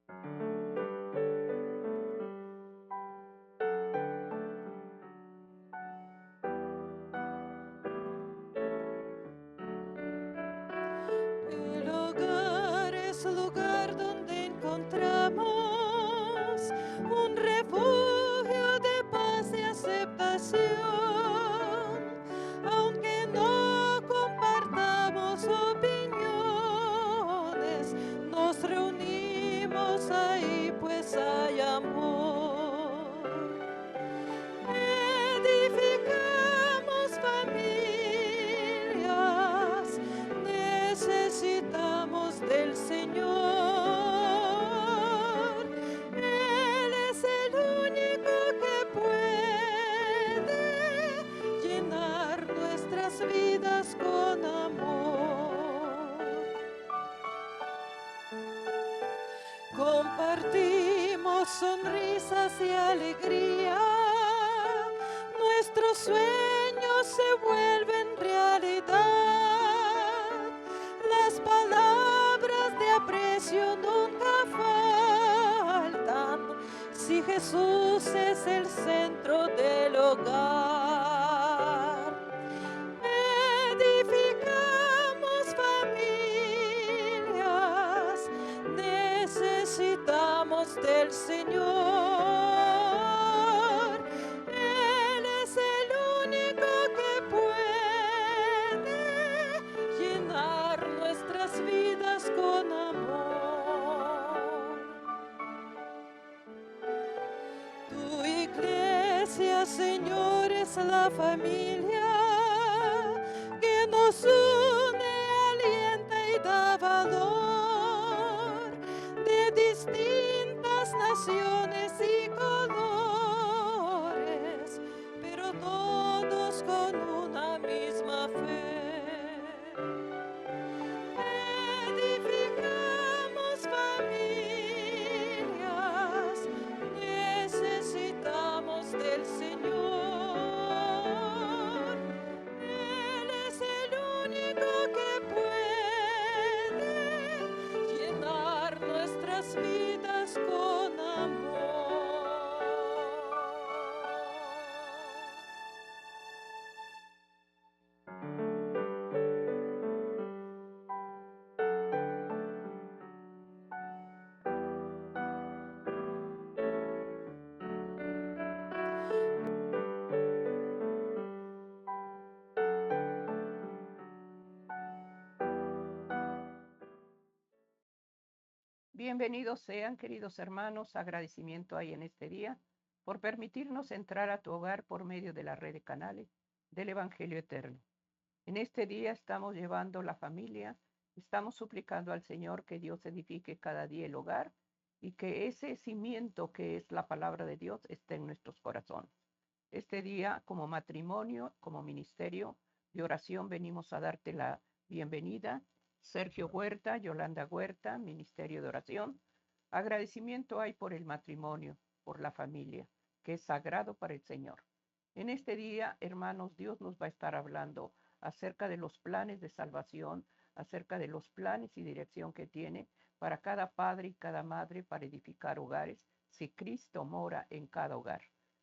El hogar es el lugar donde encontramos un refugio de paz y aceptación. Aunque no compartamos opiniones, nos reunimos ahí pues hay amor. Edificamos familias, necesitamos del Señor. Él es el único que puede llenar nuestras vidas con amor. Compartimos sonrisas y alegría, nuestros sueños se vuelven realidad. Las palabras de aprecio nunca faltan si Jesús es el centro del hogar. Edificamos familias, necesitamos del Señor. Él es el único que puede llenar nuestras vidas con amor. Tu iglesia, Señor, es la familia que nos une, alienta y da valor, de distintas naciones y colores, pero todos con una misma fe. Edificamos familias, necesitamos del Señor. Él es el único que puede llenar nuestras vidas con amor. Bienvenidos sean, queridos hermanos, agradecimiento hay en este día por permitirnos entrar a tu hogar por medio de la red de canales del Evangelio Eterno. En este día estamos llevando la familia, estamos suplicando al Señor que Dios edifique cada día el hogar y que ese cimiento que es la palabra de Dios esté en nuestros corazones. Este día, como matrimonio, como ministerio de oración, venimos a darte la bienvenida. Sergio Huerta, Yolanda Huerta, Ministerio de Oración. Agradecimiento hay por el matrimonio, por la familia, que es sagrado para el Señor. En este día, hermanos, Dios nos va a estar hablando acerca de los planes de salvación, acerca de los planes y dirección que tiene para cada padre y cada madre para edificar hogares, si Cristo mora en cada hogar.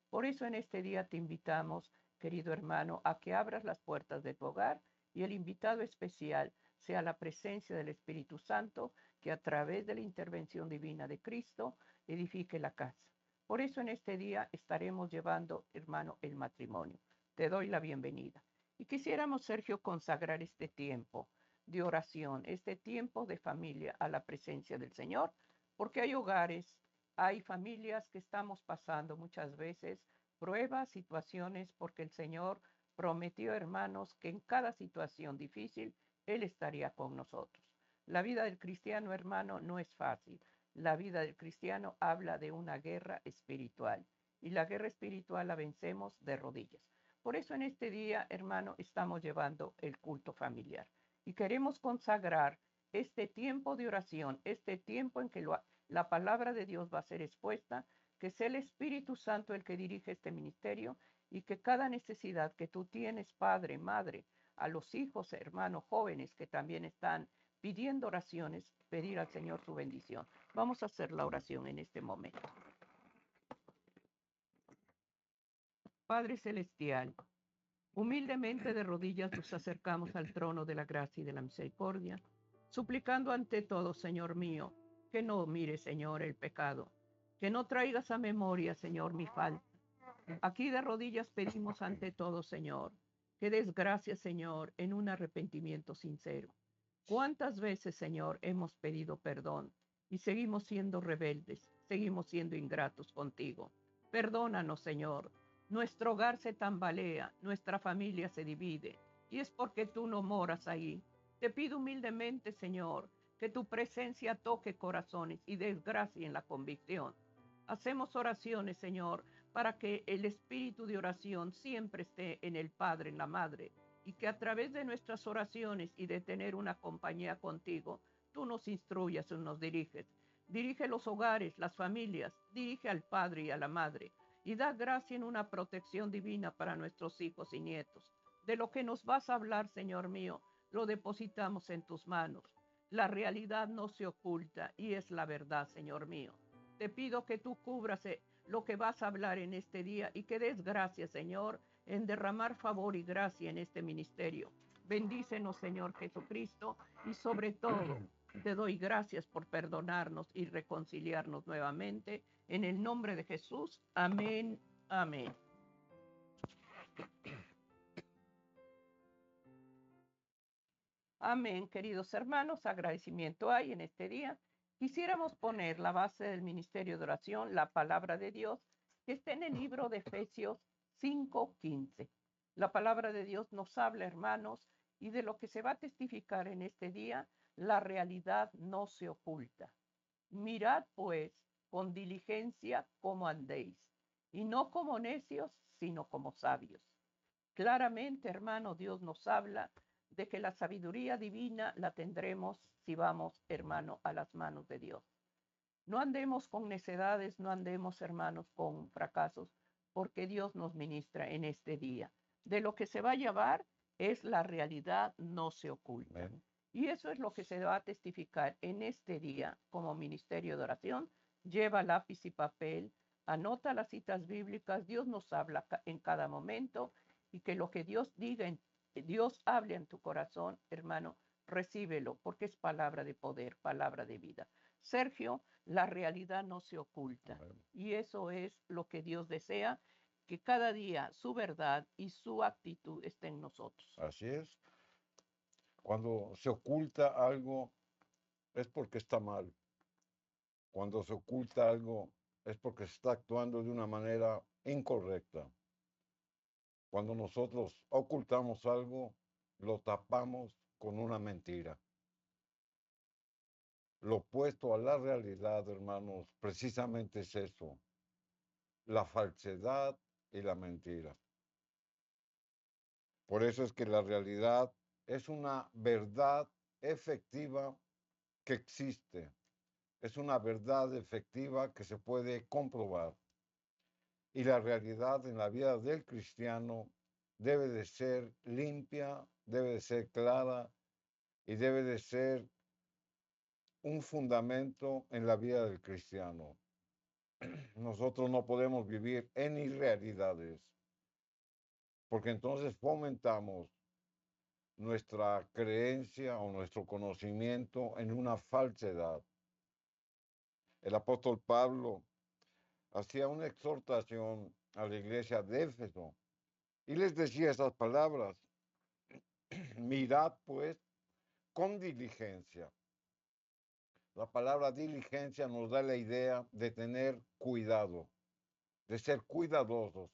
Por eso en este día te invitamos, querido hermano, a que abras las puertas de tu hogar y el invitado especial sea la presencia del Espíritu Santo, que a través de la intervención divina de Cristo edifique la casa. Por eso en este día estaremos llevando, hermano, el matrimonio. Te doy la bienvenida. Y quisiéramos, Sergio, consagrar este tiempo de oración, este tiempo de familia a la presencia del Señor, porque hay hogares, hay familias que estamos pasando muchas veces pruebas, situaciones, porque el Señor prometió, hermanos, que en cada situación difícil Él estaría con nosotros. La vida del cristiano, hermano, no es fácil. La vida del cristiano habla de una guerra espiritual y la guerra espiritual la vencemos de rodillas. Por eso en este día, hermano, estamos llevando el culto familiar y queremos consagrar este tiempo de oración, este tiempo en que la palabra de Dios va a ser expuesta, que sea el Espíritu Santo el que dirige este ministerio y que cada necesidad que tú tienes, padre, madre, a los hijos, hermanos jóvenes que también están pidiendo oraciones, pedir al Señor su bendición. Vamos a hacer la oración en este momento. Padre Celestial, humildemente de rodillas nos acercamos al trono de la gracia y de la misericordia, suplicando ante todo, Señor mío, que no mire, Señor, el pecado, que no traigas a memoria, Señor, mi falta. Aquí de rodillas pedimos ante todo, Señor, que des gracias, Señor, en un arrepentimiento sincero. ¿Cuántas veces, Señor, hemos pedido perdón y seguimos siendo rebeldes, seguimos siendo ingratos contigo? Perdónanos, Señor. Nuestro hogar se tambalea, nuestra familia se divide, y es porque tú no moras ahí. Te pido humildemente, Señor, que tu presencia toque corazones y des gracia en la convicción. Hacemos oraciones, Señor, para que el espíritu de oración siempre esté en el Padre, en la Madre, y que a través de nuestras oraciones y de tener una compañía contigo, tú nos instruyas y nos diriges. Dirige los hogares, las familias, dirige al Padre y a la Madre, y da gracia en una protección divina para nuestros hijos y nietos. De lo que nos vas a hablar, Señor mío, lo depositamos en tus manos. La realidad no se oculta y es la verdad, Señor mío. Te pido que tú cubras lo que vas a hablar en este día y que des gracias, Señor, en derramar favor y gracia en este ministerio. Bendícenos, Señor Jesucristo, y sobre todo te doy gracias por perdonarnos y reconciliarnos nuevamente. En el nombre de Jesús, amén, amén. Amén, queridos hermanos, agradecimiento hay en este día. Quisiéramos poner la base del ministerio de oración, la palabra de Dios, que está en el libro de Efesios 5:15. La palabra de Dios nos habla, hermanos, y de lo que se va a testificar en este día, la realidad no se oculta. Mirad, pues, con diligencia cómo andéis, y no como necios, sino como sabios. Claramente, hermano, Dios nos habla de que la sabiduría divina la tendremos si vamos, hermano, a las manos de Dios. No andemos con necedades, no andemos, hermanos, con fracasos, porque Dios nos ministra en este día. De lo que se va a llevar es la realidad, no se oculta. Amén. Y eso es lo que se va a testificar en este día como ministerio de oración. Lleva lápiz y papel, anota las citas bíblicas, Dios nos habla en cada momento y que lo que Dios diga, Dios hable en tu corazón, hermano, recíbelo, porque es palabra de poder, palabra de vida. Sergio, la realidad no se oculta. Y eso es lo que Dios desea, que cada día su verdad y su actitud esté en nosotros. Así es. Cuando se oculta algo es porque está mal. Cuando se oculta algo es porque se está actuando de una manera incorrecta. Cuando nosotros ocultamos algo, lo tapamos con una mentira. Lo opuesto a la realidad, hermanos, precisamente es eso, la falsedad y la mentira. Por eso es que la realidad es una verdad efectiva que existe. Es una verdad efectiva que se puede comprobar. Y la realidad en la vida del cristiano debe de ser limpia, debe de ser clara y debe de ser un fundamento en la vida del cristiano. Nosotros no podemos vivir en irrealidades, porque entonces fomentamos nuestra creencia o nuestro conocimiento en una falsedad. El apóstol Pablo hacía una exhortación a la iglesia de Éfeso y les decía esas palabras: mirad pues con diligencia. La palabra diligencia nos da la idea de tener cuidado, de ser cuidadosos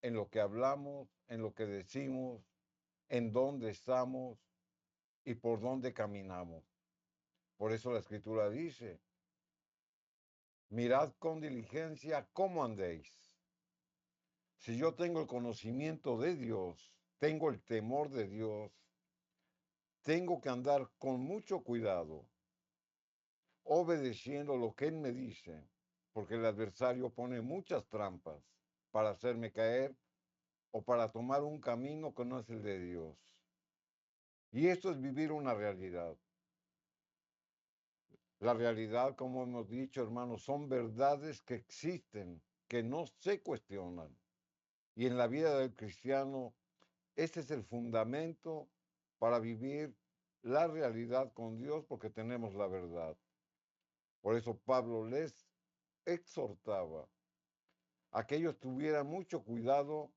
en lo que hablamos, en lo que decimos, en dónde estamos y por dónde caminamos. Por eso la Escritura dice: mirad con diligencia cómo andéis. Si yo tengo el conocimiento de Dios, tengo el temor de Dios, tengo que andar con mucho cuidado, obedeciendo lo que Él me dice, porque el adversario pone muchas trampas para hacerme caer o para tomar un camino que no es el de Dios. Y esto es vivir una realidad. La realidad, como hemos dicho, hermanos, son verdades que existen, que no se cuestionan. Y en la vida del cristiano, ese es el fundamento para vivir la realidad con Dios, porque tenemos la verdad. Por eso Pablo les exhortaba a que ellos tuvieran mucho cuidado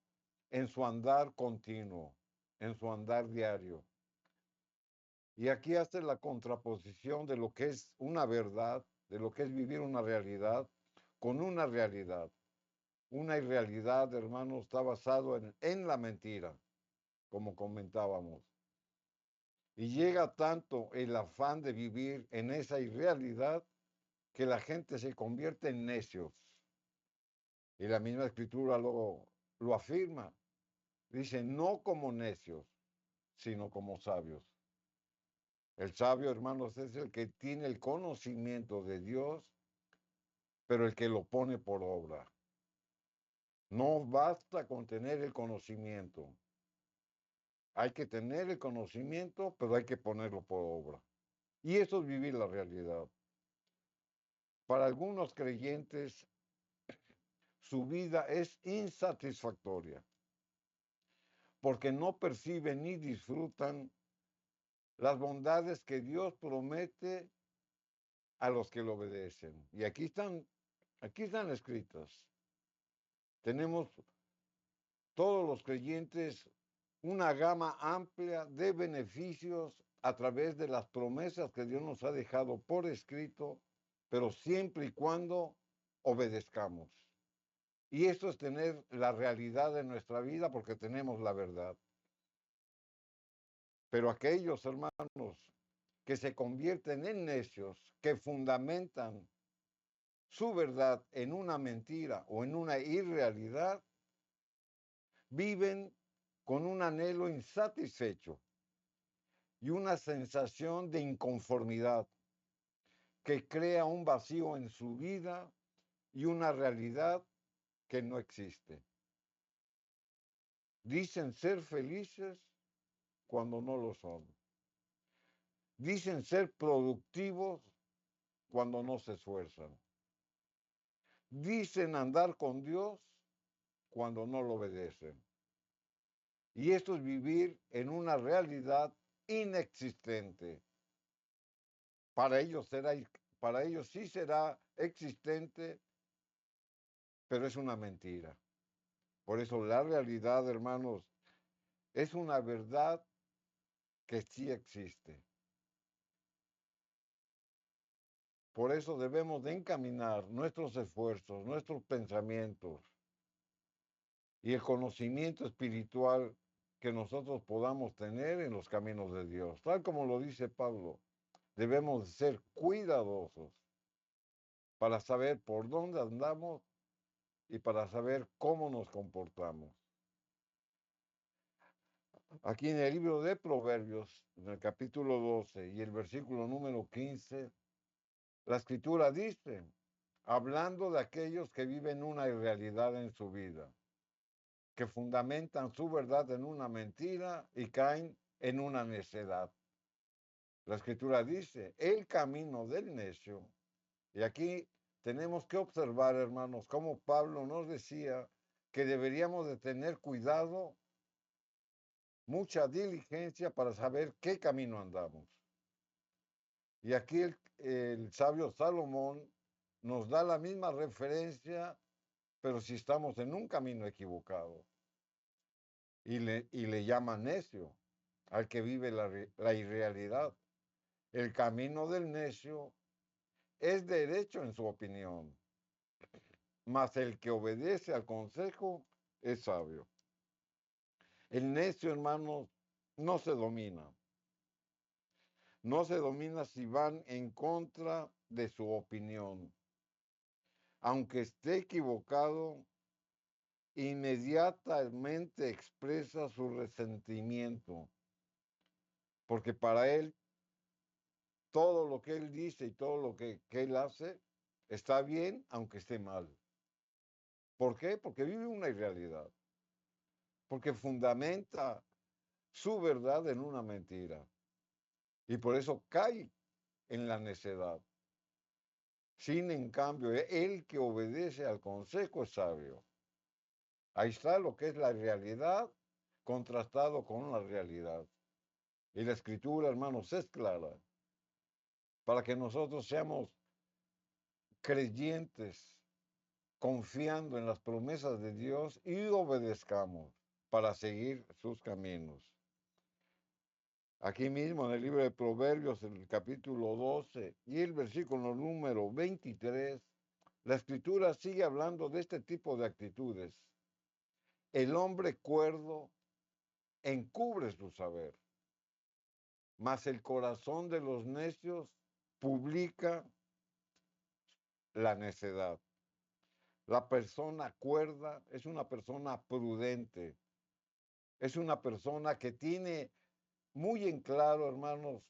en su andar continuo, en su andar diario. Y aquí hace la contraposición de lo que es una verdad, de lo que es vivir una realidad, con una realidad. Una irrealidad, hermanos, está basado en la mentira, como comentábamos. Y llega tanto el afán de vivir en esa irrealidad que la gente se convierte en necios. Y la misma escritura lo afirma. Dice, no como necios, sino como sabios. El sabio, hermanos, es el que tiene el conocimiento de Dios, pero el que lo pone por obra. No basta con tener el conocimiento. Hay que tener el conocimiento, pero hay que ponerlo por obra. Y eso es vivir la realidad. Para algunos creyentes, su vida es insatisfactoria, porque no perciben ni disfrutan las bondades que Dios promete a los que lo obedecen. Y aquí están escritas. Tenemos todos los creyentes una gama amplia de beneficios a través de las promesas que Dios nos ha dejado por escrito, pero siempre y cuando obedezcamos. Y esto es tener la realidad de nuestra vida porque tenemos la verdad. Pero aquellos hermanos que se convierten en necios, que fundamentan su verdad en una mentira o en una irrealidad, viven con un anhelo insatisfecho y una sensación de inconformidad que crea un vacío en su vida y una realidad que no existe. Dicen ser felices cuando no lo son. Dicen ser productivos cuando no se esfuerzan. Dicen andar con Dios cuando no lo obedecen. Y esto es vivir en una realidad inexistente. Para ellos sí será existente, pero es una mentira. Por eso la realidad, hermanos, es una verdad que sí existe. Por eso debemos de encaminar nuestros esfuerzos, nuestros pensamientos y el conocimiento espiritual que nosotros podamos tener en los caminos de Dios. Tal como lo dice Pablo, debemos ser cuidadosos para saber por dónde andamos y para saber cómo nos comportamos. Aquí en el libro de Proverbios, en el capítulo 12 y el versículo número 15, la escritura dice, hablando de aquellos que viven una irrealidad en su vida, que fundamentan su verdad en una mentira y caen en una necedad. La escritura dice, el camino del necio, y aquí tenemos que observar, hermanos, cómo Pablo nos decía que deberíamos de tener cuidado, mucha diligencia para saber qué camino andamos. Y aquí el sabio Salomón nos da la misma referencia, pero si estamos en un camino equivocado. Y le llama necio al que vive la irrealidad. El camino del necio es derecho en su opinión, mas el que obedece al consejo es sabio. El necio, hermanos, no se domina. No se domina si van en contra de su opinión. Aunque esté equivocado, inmediatamente expresa su resentimiento, porque para él todo lo que él dice y todo lo que él hace está bien, aunque esté mal. ¿Por qué? Porque vive una irrealidad, porque fundamenta su verdad en una mentira y por eso cae en la necedad. Sin en cambio, el que obedece al consejo es sabio. Ahí está lo que es la realidad contrastado con la realidad. Y la escritura, hermanos, es clara para que nosotros seamos creyentes, confiando en las promesas de Dios y obedezcamos para seguir sus caminos. Aquí mismo en el libro de Proverbios, en el capítulo 12 y el versículo número 23, la escritura sigue hablando de este tipo de actitudes. El hombre cuerdo encubre su saber, mas el corazón de los necios publica la necedad. La persona cuerda es una persona prudente, es una persona que tiene muy en claro, hermanos,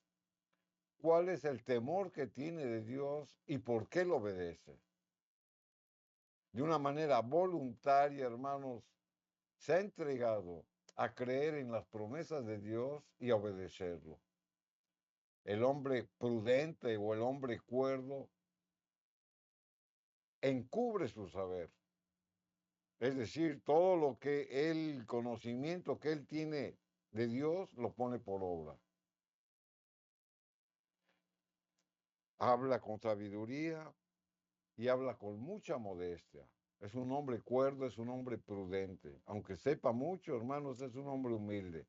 cuál es el temor que tiene de Dios y por qué lo obedece. De una manera voluntaria, hermanos, se ha entregado a creer en las promesas de Dios y a obedecerlo. El hombre prudente o el hombre cuerdo encubre su saber. Es decir, todo lo que el conocimiento que él tiene de Dios lo pone por obra. Habla con sabiduría y habla con mucha modestia. Es un hombre cuerdo, es un hombre prudente. Aunque sepa mucho, hermanos, es un hombre humilde.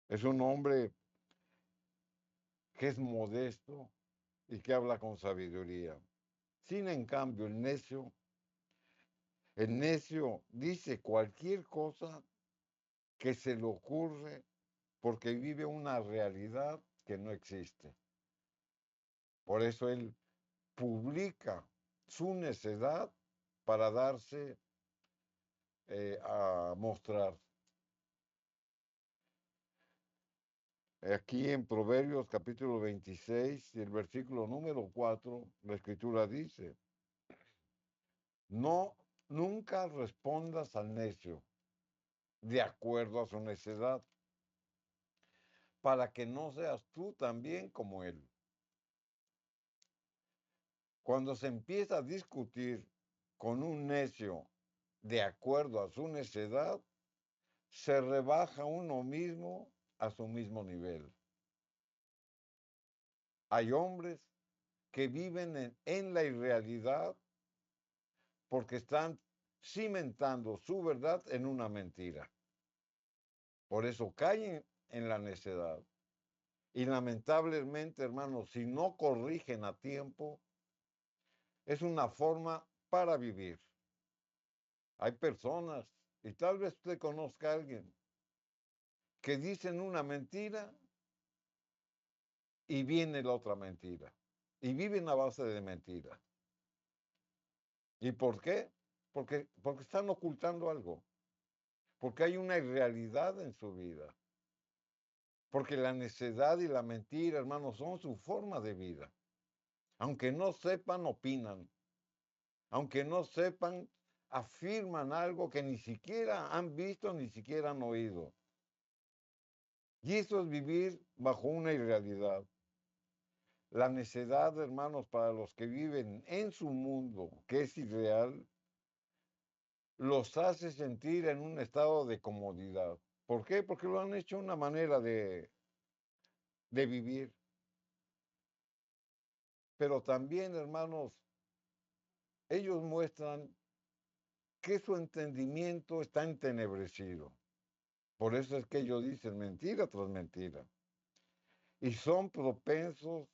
Es un hombre que es modesto y que habla con sabiduría. Sin en cambio, el necio dice cualquier cosa que se le ocurre porque vive una realidad que no existe. Por eso él publica su necedad para darse a mostrar. Aquí en Proverbios capítulo 26 y el versículo número 4, la escritura dice, no, nunca respondas al necio de acuerdo a su necedad, para que no seas tú también como él. Cuando se empieza a discutir con un necio de acuerdo a su necedad, se rebaja uno mismo a su mismo nivel. Hay hombres que viven en la irrealidad porque están cimentando su verdad en una mentira. Por eso caen en la necedad. Y lamentablemente, hermanos, si no corrigen a tiempo, es una forma para vivir. Hay personas, y tal vez usted conozca a alguien, que dicen una mentira y viene la otra mentira. Y viven a base de mentira. ¿Y por qué? Porque están ocultando algo. Porque hay una irrealidad en su vida. Porque la necedad y la mentira, hermanos, son su forma de vida. Aunque no sepan, opinan. Aunque no sepan, afirman algo que ni siquiera han visto, ni siquiera han oído. Y eso es vivir bajo una irrealidad. La necedad, hermanos, para los que viven en su mundo, que es irreal, los hace sentir en un estado de comodidad. ¿Por qué? Porque lo han hecho una manera de vivir. Pero también, hermanos, ellos muestran que su entendimiento está entenebrecido. Por eso es que ellos dicen mentira tras mentira. Y son propensos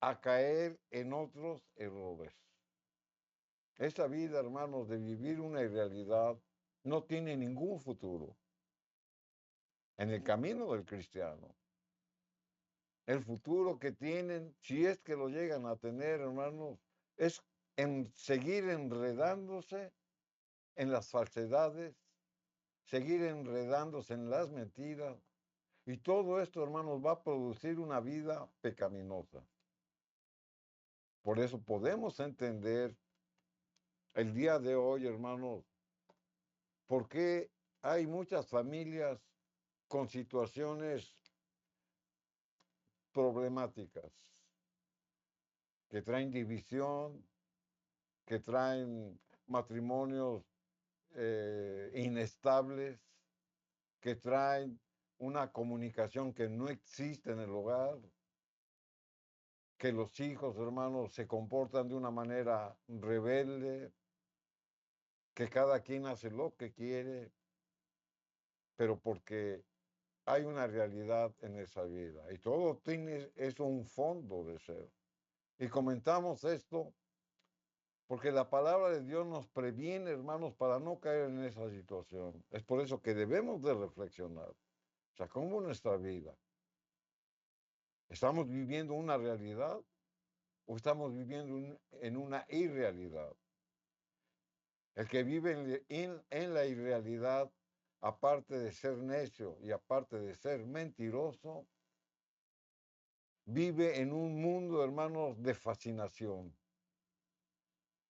a caer en otros errores. Esa vida, hermanos, de vivir una irrealidad no tiene ningún futuro en el camino del cristiano. El futuro que tienen, si es que lo llegan a tener, hermanos, es en seguir enredándose en las falsedades, seguir enredándose en las mentiras. Y todo esto, hermanos, va a producir una vida pecaminosa. Por eso podemos entender el día de hoy, hermanos, por qué hay muchas familias con situaciones problemáticas, que traen división, que traen matrimonios inestables, que traen una comunicación que no existe en el hogar, que los hijos, hermanos, se comportan de una manera rebelde, que cada quien hace lo que quiere, pero porque hay una realidad en esa vida y todo tiene es un fondo de ser. Y comentamos esto porque la palabra de Dios nos previene, hermanos, para no caer en esa situación. Es por eso que debemos de reflexionar. O sea, ¿cómo nuestra vida? ¿Estamos viviendo una realidad o estamos viviendo en una irrealidad? El que vive en la irrealidad, aparte de ser necio y aparte de ser mentiroso, vive en un mundo, hermanos, de fascinación.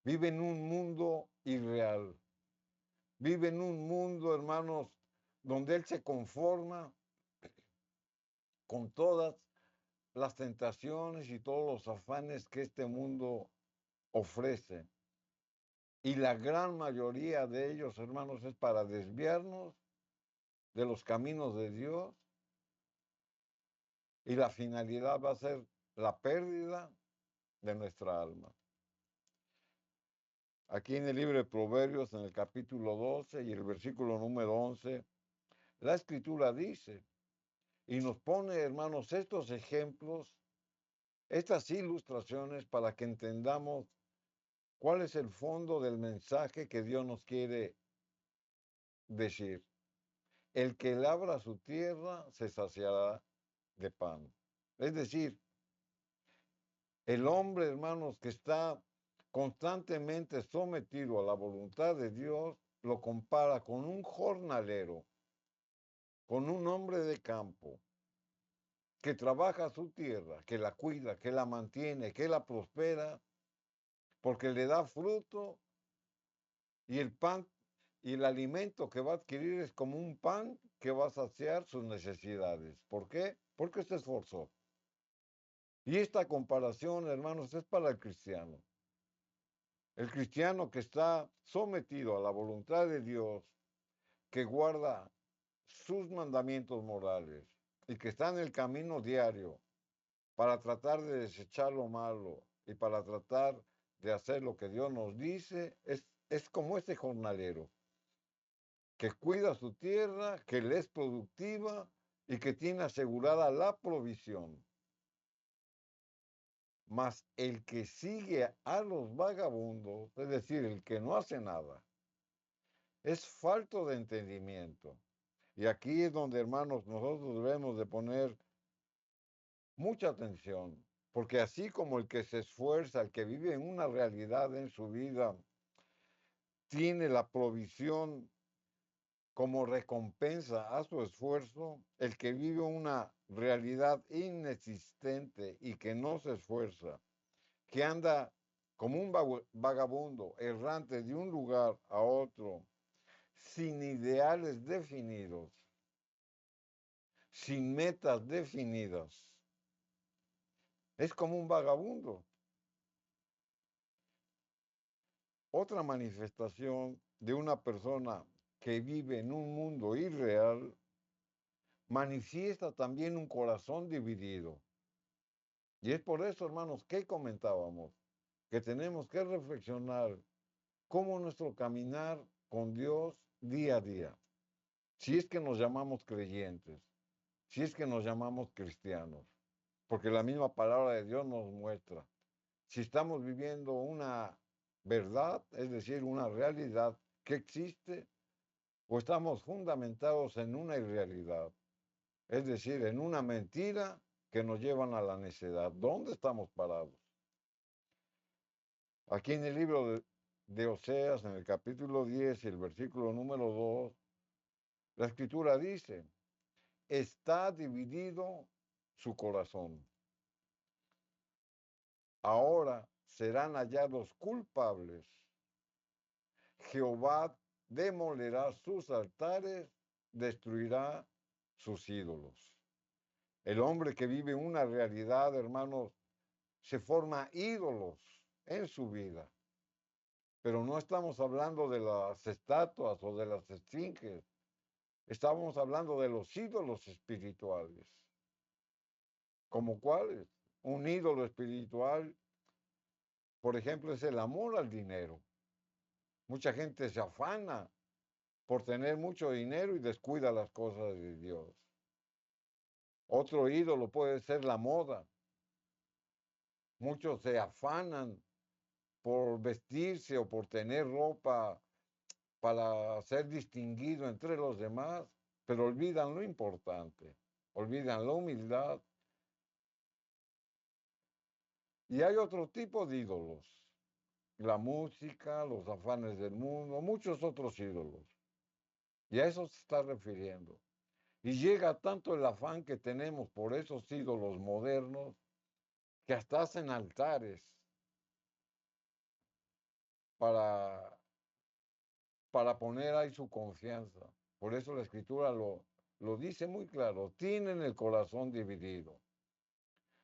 Vive en un mundo irreal. Vive en un mundo, hermanos, donde él se conforma con todas las tentaciones y todos los afanes que este mundo ofrece. Y la gran mayoría de ellos, hermanos, es para desviarnos de los caminos de Dios. Y la finalidad va a ser la pérdida de nuestra alma. Aquí en el libro de Proverbios, en el capítulo 12 y el versículo número 11, la escritura dice, y nos pone, hermanos, estos ejemplos, estas ilustraciones para que entendamos cuál es el fondo del mensaje que Dios nos quiere decir. El que labra su tierra se saciará de pan. Es decir, el hombre, hermanos, que está constantemente sometido a la voluntad de Dios, lo compara con un jornalero, con un hombre de campo, que trabaja su tierra, que la cuida, que la mantiene, que la prospera, porque le da fruto y el pan y el alimento que va a adquirir es como un pan que va a saciar sus necesidades. ¿Por qué? Porque se esforzó. Y esta comparación, hermanos, es para el cristiano. El cristiano que está sometido a la voluntad de Dios, que guarda sus mandamientos morales y que está en el camino diario para tratar de desechar lo malo y para tratar de hacer lo que Dios nos dice, es como este jornalero que cuida su tierra, que le es productiva y que tiene asegurada la provisión. Mas el que sigue a los vagabundos, es decir, el que no hace nada, es falto de entendimiento. Y aquí es donde, hermanos, nosotros debemos de poner mucha atención, porque así como el que se esfuerza, el que vive en una realidad en su vida, tiene la provisión como recompensa a su esfuerzo, el que vive una realidad inexistente y que no se esfuerza, que anda como un vagabundo errante de un lugar a otro, sin ideales definidos, sin metas definidas. Es como un vagabundo. Otra manifestación de una persona que vive en un mundo irreal manifiesta también un corazón dividido. Y es por eso, hermanos, que comentábamos que tenemos que reflexionar cómo nuestro caminar con Dios día a día, si es que nos llamamos creyentes, si es que nos llamamos cristianos, porque la misma palabra de Dios nos muestra si estamos viviendo una verdad, es decir, una realidad que existe, o estamos fundamentados en una irrealidad, es decir, en una mentira que nos llevan a la necedad. ¿Dónde estamos parados? Aquí en el libro de Oseas, en el capítulo 10 y el versículo número 2, la escritura dice, está dividido su corazón. Ahora serán hallados culpables. Jehová demolerá sus altares, destruirá sus ídolos. El hombre que vive una realidad, hermanos, se forman ídolos en su vida. Pero no estamos hablando de las estatuas o de las esfinges. Estamos hablando de los ídolos espirituales. ¿Como cuáles? Un ídolo espiritual, por ejemplo, es el amor al dinero. Mucha gente se afana por tener mucho dinero y descuida las cosas de Dios. Otro ídolo puede ser la moda. Muchos se afanan por vestirse o por tener ropa para ser distinguido entre los demás, pero olvidan lo importante, olvidan la humildad. Y hay otro tipo de ídolos, la música, los afanes del mundo, muchos otros ídolos. Y a eso se está refiriendo. Y llega tanto el afán que tenemos por esos ídolos modernos que hasta hacen altares para, para poner ahí su confianza. Por eso la escritura lo dice muy claro, tienen el corazón dividido.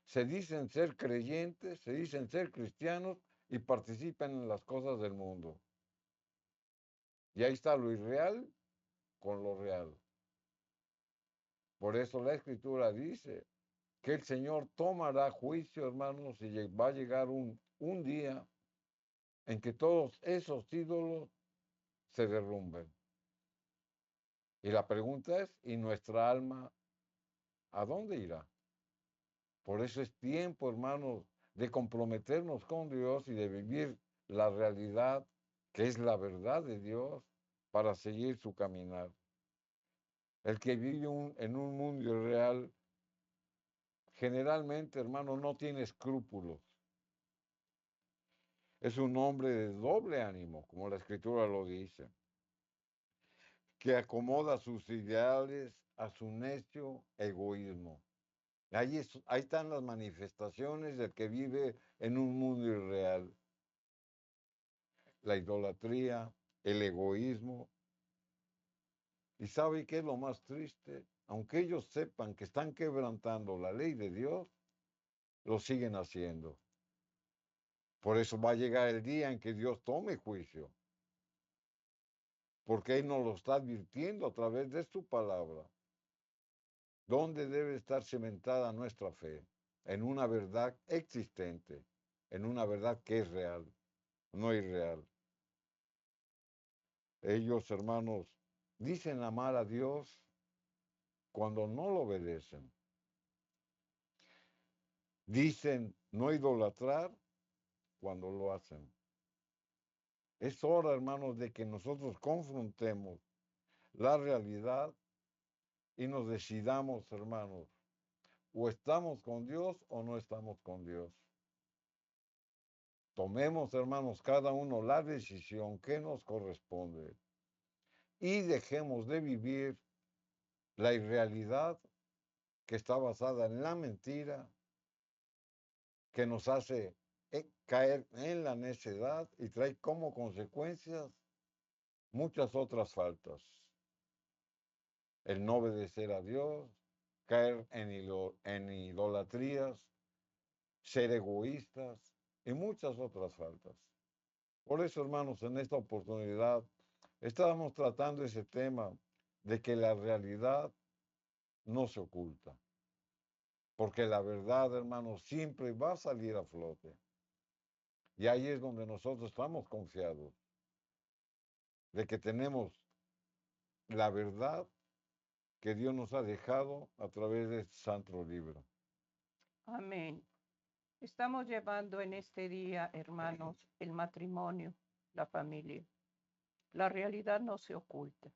Se dicen ser creyentes, se dicen ser cristianos y participan en las cosas del mundo. Y ahí está lo irreal con lo real. Por eso la escritura dice que el Señor tomará juicio, hermanos, y va a llegar un día en que todos esos ídolos se derrumben. Y la pregunta es, ¿y nuestra alma a dónde irá? Por eso es tiempo, hermanos, de comprometernos con Dios y de vivir la realidad que es la verdad de Dios para seguir su caminar. El que vive en un mundo irreal, generalmente, hermano, no tiene escrúpulos. Es un hombre de doble ánimo, como la escritura lo dice, que acomoda sus ideales a su necio egoísmo. Ahí están las manifestaciones del que vive en un mundo irreal. La idolatría, el egoísmo. ¿Y sabe qué es lo más triste? Aunque ellos sepan que están quebrantando la ley de Dios, lo siguen haciendo. Por eso va a llegar el día en que Dios tome juicio. Porque Él nos lo está advirtiendo a través de su palabra. ¿Dónde debe estar cimentada nuestra fe? En una verdad existente, en una verdad que es real, no irreal. Ellos, hermanos, dicen amar a Dios cuando no lo obedecen. Dicen no idolatrar cuando lo hacen. Es hora, hermanos, de que nosotros confrontemos la realidad y nos decidamos, hermanos, o estamos con Dios o no estamos con Dios. Tomemos, hermanos, cada uno la decisión que nos corresponde y dejemos de vivir la irrealidad que está basada en la mentira, que nos hace caer en la necedad y trae como consecuencias muchas otras faltas. El no obedecer a Dios, caer en idolatrías, ser egoístas y muchas otras faltas. Por eso, hermanos, en esta oportunidad estábamos tratando ese tema de que la realidad no se oculta. Porque la verdad, hermanos, siempre va a salir a flote. Y ahí es donde nosotros estamos confiados de que tenemos la verdad que Dios nos ha dejado a través de este santo libro. Amén. Estamos llevando en este día, hermanos, el matrimonio, la familia. La realidad no se oculta.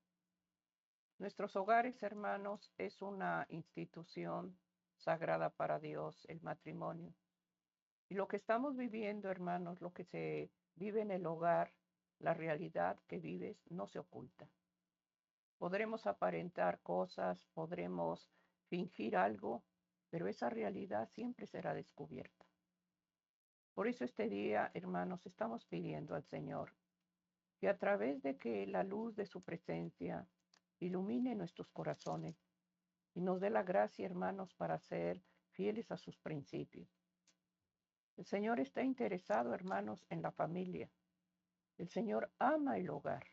Nuestros hogares, hermanos, es una institución sagrada para Dios, el matrimonio. Y lo que estamos viviendo, hermanos, lo que se vive en el hogar, la realidad que vives, no se oculta. Podremos aparentar cosas, podremos fingir algo, pero esa realidad siempre será descubierta. Por eso este día, hermanos, estamos pidiendo al Señor que a través de que la luz de su presencia ilumine nuestros corazones y nos dé la gracia, hermanos, para ser fieles a sus principios. El Señor está interesado, hermanos, en la familia. El Señor ama el hogar.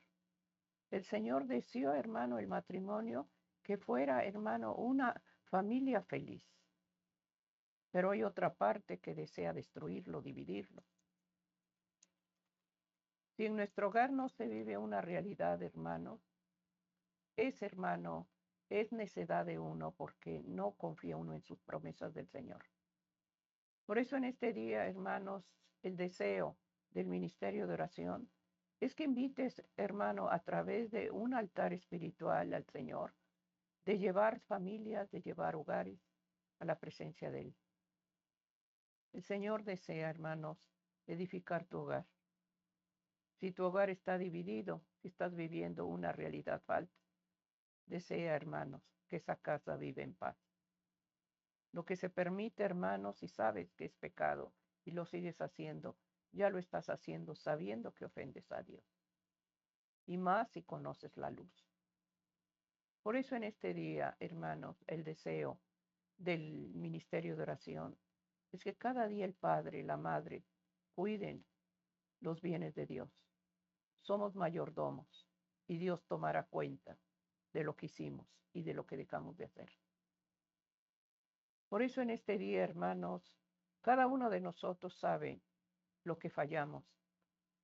El Señor deseó, hermano, el matrimonio, que fuera, hermano, una familia feliz. Pero hay otra parte que desea destruirlo, dividirlo. Si en nuestro hogar no se vive una realidad, hermano, es necedad de uno porque no confía uno en sus promesas del Señor. Por eso en este día, hermanos, el deseo del ministerio de oración es que invites, hermano, a través de un altar espiritual al Señor, de llevar familias, de llevar hogares a la presencia de Él. El Señor desea, hermanos, edificar tu hogar. Si tu hogar está dividido, si estás viviendo una realidad falsa, desea, hermanos, que esa casa vive en paz. Lo que se permite, hermanos, si sabes que es pecado y lo sigues haciendo, ya lo estás haciendo sabiendo que ofendes a Dios. Y más si conoces la luz. Por eso en este día, hermanos, el deseo del ministerio de oración es que cada día el padre y la madre cuiden los bienes de Dios. Somos mayordomos y Dios tomará cuenta de lo que hicimos y de lo que dejamos de hacer. Por eso en este día, hermanos, cada uno de nosotros sabe lo que fallamos,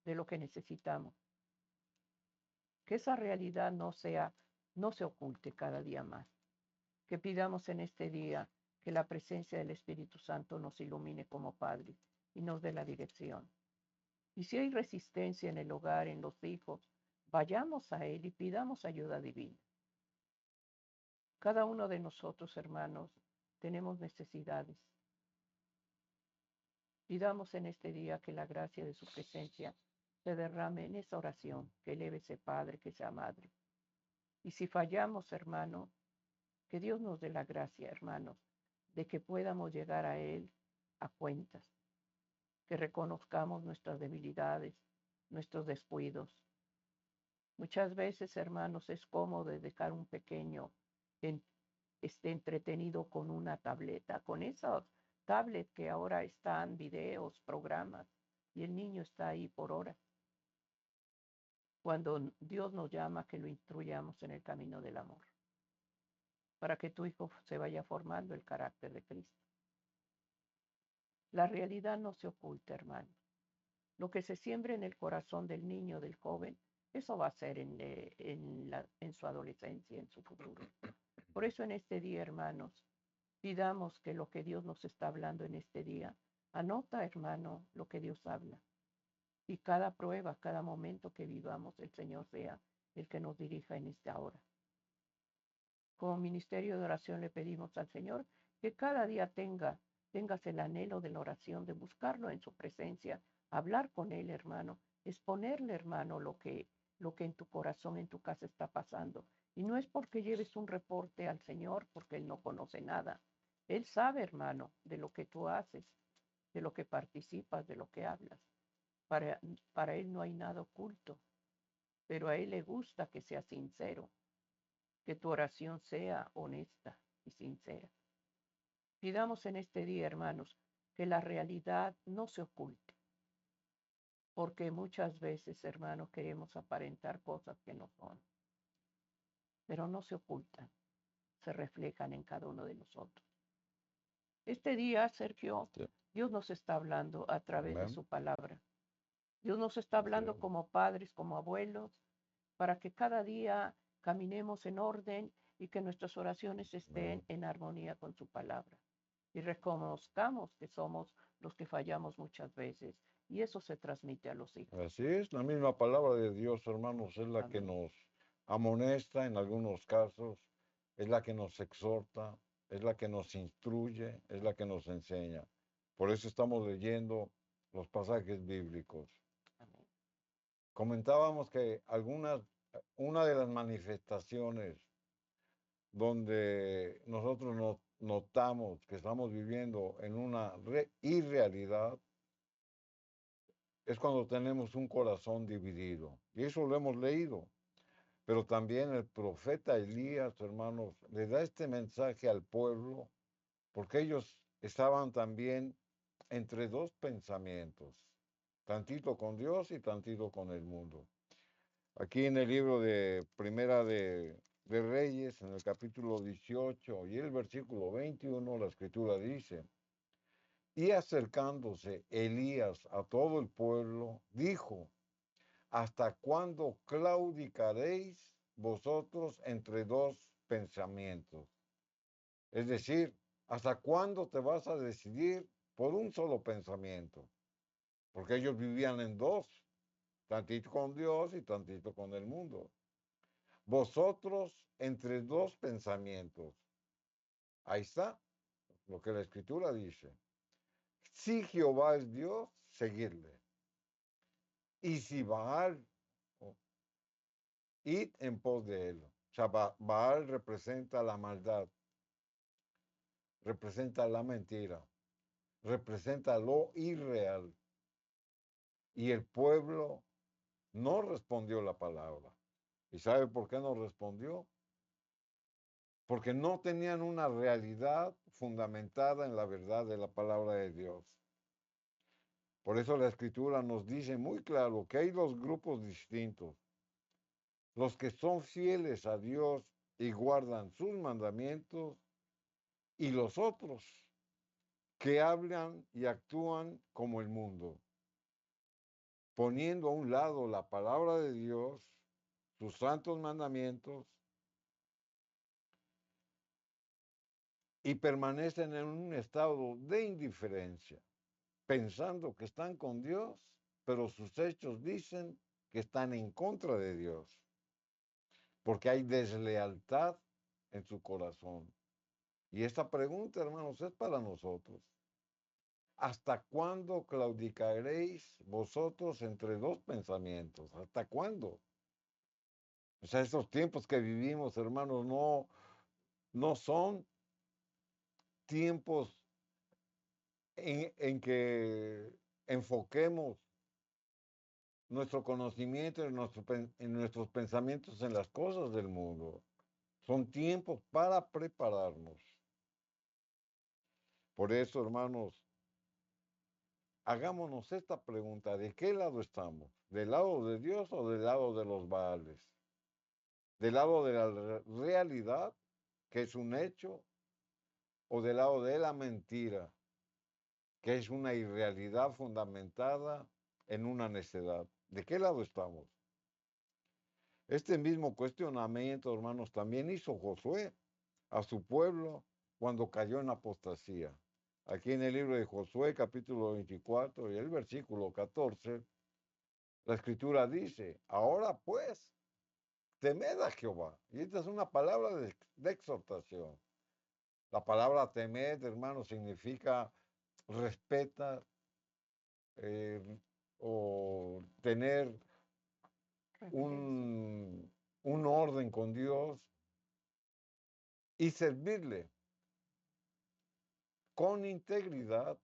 de lo que necesitamos. Que esa realidad no se oculte cada día más. Que pidamos en este día que la presencia del Espíritu Santo nos ilumine como padres y nos dé la dirección. Y si hay resistencia en el hogar, en los hijos, vayamos a Él y pidamos ayuda divina. Cada uno de nosotros, hermanos, tenemos necesidades. Pidamos en este día que la gracia de su presencia se derrame en esa oración, que eleve ese Padre, que sea Madre. Y si fallamos, hermano, que Dios nos dé la gracia, hermanos, de que podamos llegar a Él a cuentas, que reconozcamos nuestras debilidades, nuestros descuidos. Muchas veces, hermanos, es cómodo dejar un pequeño entretenido con una tableta, con esas tablets que ahora están videos, programas, y el niño está ahí por horas. Cuando Dios nos llama que lo instruyamos en el camino del amor, para que tu hijo se vaya formando el carácter de Cristo. La realidad no se oculta, hermano. Lo que se siembra en el corazón del niño, del joven, eso va a ser en su adolescencia, en su futuro. Por eso en este día, hermanos, pidamos que lo que Dios nos está hablando en este día, anota, hermano, lo que Dios habla. Y cada prueba, cada momento que vivamos, el Señor sea el que nos dirija en esta hora. Como ministerio de oración le pedimos al Señor que cada día tengas el anhelo de la oración, de buscarlo en su presencia, hablar con Él, hermano, exponerle, hermano, lo que en tu corazón, en tu casa está pasando. Y no es porque lleves un reporte al Señor, porque Él no conoce nada. Él sabe, hermano, de lo que tú haces, de lo que participas, de lo que hablas. Para Él no hay nada oculto, pero a Él le gusta que sea sincero, que tu oración sea honesta y sincera. Pidamos en este día, hermanos, que la realidad no se oculte, porque muchas veces, hermanos, queremos aparentar cosas que no son, pero no se ocultan, se reflejan en cada uno de nosotros. Este día, Sergio, Sí. Dios nos está hablando a través de Amén. su palabra. Dios nos está hablando Sí. como padres, como abuelos, para que cada día caminemos en orden y que nuestras oraciones estén en armonía con su palabra. Y reconozcamos que somos los que fallamos muchas veces. Y eso se transmite a los hijos. Así es, la misma palabra de Dios, hermanos, es la que Amén. nos amonesta en algunos casos, es la que nos exhorta, es la que nos instruye, es la que nos enseña. Por eso estamos leyendo los pasajes bíblicos. Amén. Comentábamos que una de las manifestaciones donde nosotros notamos que estamos viviendo en una irrealidad es cuando tenemos un corazón dividido. Y eso lo hemos leído. Pero también el profeta Elías, hermanos, le da este mensaje al pueblo, porque ellos estaban también entre dos pensamientos, tantito con Dios y tantito con el mundo. Aquí en el libro de Primera de Reyes, en el capítulo 18 y el versículo 21, la escritura dice, y acercándose Elías a todo el pueblo, dijo, ¿hasta cuándo claudicaréis vosotros entre dos pensamientos? Es decir, ¿hasta cuándo te vas a decidir por un solo pensamiento? Porque ellos vivían en dos, tantito con Dios y tantito con el mundo. Vosotros entre dos pensamientos. Ahí está lo que la escritura dice. Si Jehová es Dios, seguirle. Y si Baal, id en pos de él. O sea, Baal representa la maldad, representa la mentira, representa lo irreal. Y el pueblo no respondió la palabra. ¿Y sabe por qué no respondió? Porque no tenían una realidad fundamentada en la verdad de la palabra de Dios. Por eso la escritura nos dice muy claro que hay dos grupos distintos. Los que son fieles a Dios y guardan sus mandamientos y los otros que hablan y actúan como el mundo, poniendo a un lado la palabra de Dios, sus santos mandamientos, y permanecen en un estado de indiferencia, pensando que están con Dios, pero sus hechos dicen que están en contra de Dios, porque hay deslealtad en su corazón. Y esta pregunta, hermanos, es para nosotros. ¿Hasta cuándo claudicaréis vosotros entre dos pensamientos? ¿Hasta cuándo? O sea, estos tiempos que vivimos, hermanos, no son tiempos en que enfoquemos nuestro conocimiento en nuestros pensamientos en las cosas del mundo. Son tiempos para prepararnos. Por eso, hermanos, hagámonos esta pregunta, ¿de qué lado estamos? ¿Del lado de Dios o del lado de los Baales? ¿Del lado de la realidad, que es un hecho, o del lado de la mentira, que es una irrealidad fundamentada en una necedad? ¿De qué lado estamos? Este mismo cuestionamiento, hermanos, también hizo Josué a su pueblo cuando cayó en apostasía. Aquí en el libro de Josué, capítulo 24 y el versículo 14, la escritura dice, ahora pues, temed a Jehová. Y esta es una palabra de exhortación. La palabra temed, hermanos, significa respetar o tener un orden con Dios y servirle con integridad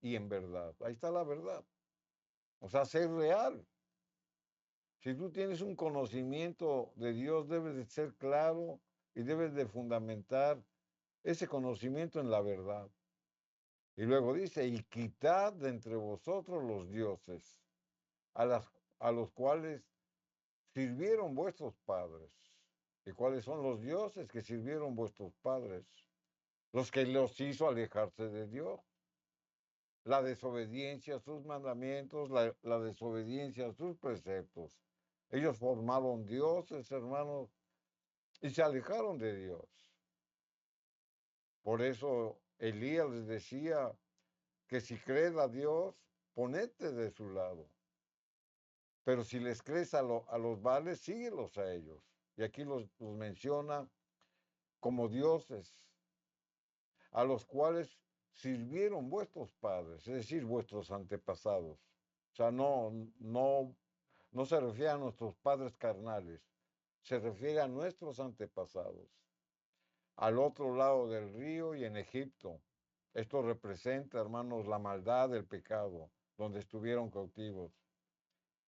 y en verdad. Ahí está la verdad. O sea, ser real. Si tú tienes un conocimiento de Dios, debes de ser claro y debes de fundamentar ese conocimiento en la verdad. Y luego dice, y quitad de entre vosotros los dioses, a los cuales sirvieron vuestros padres. ¿Y cuáles son los dioses que sirvieron vuestros padres? Los que los hizo alejarse de Dios. La desobediencia a sus mandamientos, la desobediencia a sus preceptos. Ellos formaron dioses, hermanos, y se alejaron de Dios. Por eso Elías les decía que si crees a Dios, ponete de su lado. Pero si les crees a los Baales, síguelos a ellos. Y aquí los menciona como dioses, a los cuales sirvieron vuestros padres, es decir, vuestros antepasados. O sea, no se refiere a nuestros padres carnales, se refiere a nuestros antepasados. Al otro lado del río y en Egipto. Esto representa, hermanos, la maldad del pecado, donde estuvieron cautivos.